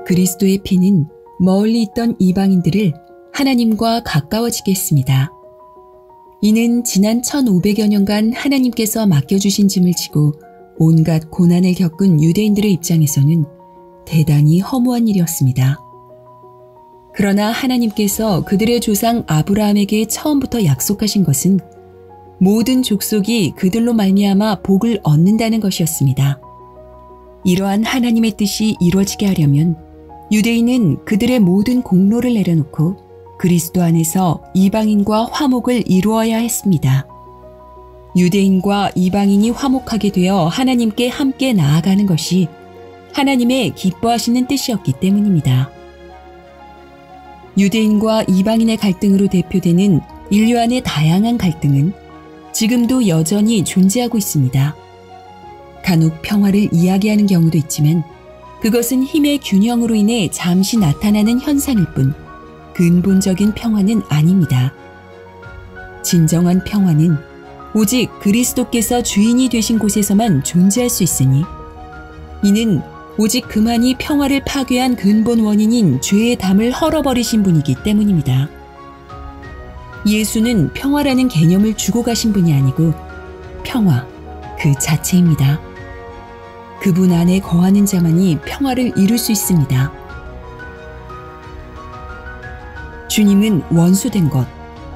그리스도의 피는 멀리 있던 이방인들을 하나님과 가까워지게 했습니다. 이는 지난 1500여 년간 하나님께서 맡겨주신 짐을 지고 온갖 고난을 겪은 유대인들의 입장에서는 대단히 허무한 일이었습니다. 그러나 하나님께서 그들의 조상 아브라함에게 처음부터 약속하신 것은 모든 족속이 그들로 말미암아 복을 얻는다는 것이었습니다. 이러한 하나님의 뜻이 이루어지게 하려면 유대인은 그들의 모든 공로를 내려놓고 그리스도 안에서 이방인과 화목을 이루어야 했습니다. 유대인과 이방인이 화목하게 되어 하나님께 함께 나아가는 것이 하나님의 기뻐하시는 뜻이었기 때문입니다. 유대인과 이방인의 갈등으로 대표되는 인류 안의 다양한 갈등은 지금도 여전히 존재하고 있습니다. 간혹 평화를 이야기하는 경우도 있지만 그것은 힘의 균형으로 인해 잠시 나타나는 현상일 뿐 근본적인 평화는 아닙니다. 진정한 평화는 오직 그리스도께서 주인이 되신 곳에서만 존재할 수 있으니 이는 오직 그만이 평화를 파괴한 근본 원인인 죄의 담을 헐어버리신 분이기 때문입니다. 예수는 평화라는 개념을 주고 가신 분이 아니고 평화 그 자체입니다. 그분 안에 거하는 자만이 평화를 이룰 수 있습니다. 주님은 원수된 것,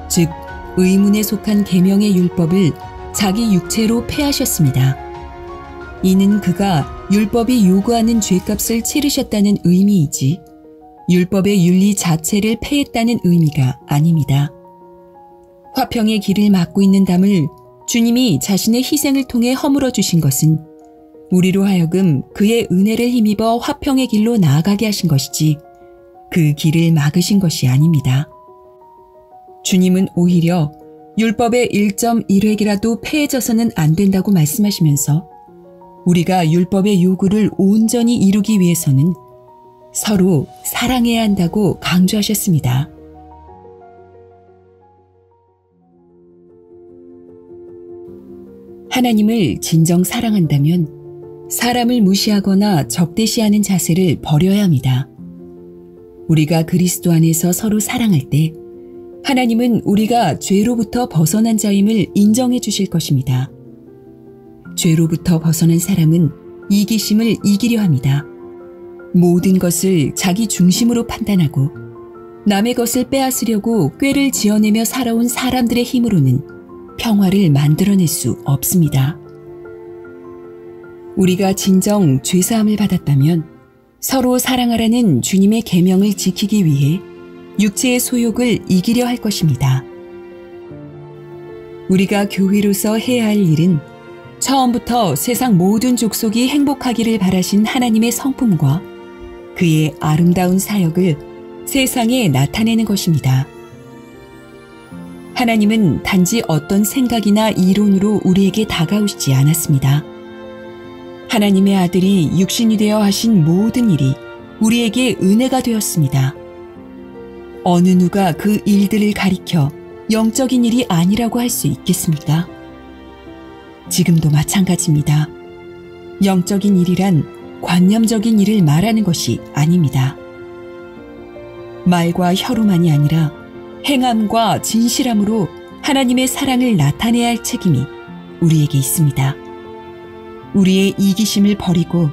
즉 의문에 속한 계명의 율법을 자기 육체로 폐하셨습니다. 이는 그가 율법이 요구하는 죄값을 치르셨다는 의미이지 율법의 윤리 자체를 폐했다는 의미가 아닙니다. 화평의 길을 막고 있는 담을 주님이 자신의 희생을 통해 허물어 주신 것은 우리로 하여금 그의 은혜를 힘입어 화평의 길로 나아가게 하신 것이지 그 길을 막으신 것이 아닙니다. 주님은 오히려 율법의 1.1획이라도 폐해져서는 안 된다고 말씀하시면서 우리가 율법의 요구를 온전히 이루기 위해서는 서로 사랑해야 한다고 강조하셨습니다. 하나님을 진정 사랑한다면 사람을 무시하거나 적대시하는 자세를 버려야 합니다. 우리가 그리스도 안에서 서로 사랑할 때 하나님은 우리가 죄로부터 벗어난 자임을 인정해 주실 것입니다. 죄로부터 벗어난 사람은 이기심을 이기려 합니다. 모든 것을 자기 중심으로 판단하고 남의 것을 빼앗으려고 꾀를 지어내며 살아온 사람들의 힘으로는 평화를 만들어낼 수 없습니다. 우리가 진정 죄사함을 받았다면 서로 사랑하라는 주님의 계명을 지키기 위해 육체의 소욕을 이기려 할 것입니다. 우리가 교회로서 해야 할 일은 처음부터 세상 모든 족속이 행복하기를 바라신 하나님의 성품과 그의 아름다운 사역을 세상에 나타내는 것입니다. 하나님은 단지 어떤 생각이나 이론으로 우리에게 다가오시지 않았습니다. 하나님의 아들이 육신이 되어 하신 모든 일이 우리에게 은혜가 되었습니다. 어느 누가 그 일들을 가리켜 영적인 일이 아니라고 할 수 있겠습니까? 지금도 마찬가지입니다. 영적인 일이란 관념적인 일을 말하는 것이 아닙니다. 말과 혀로만이 아니라 행함과 진실함으로 하나님의 사랑을 나타내야 할 책임이 우리에게 있습니다. 우리의 이기심을 버리고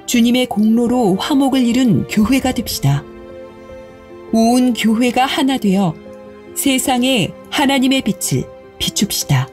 주님의 공로로 화목을 이룬 교회가 됩시다. 온 교회가 하나 되어 세상에 하나님의 빛을 비춥시다.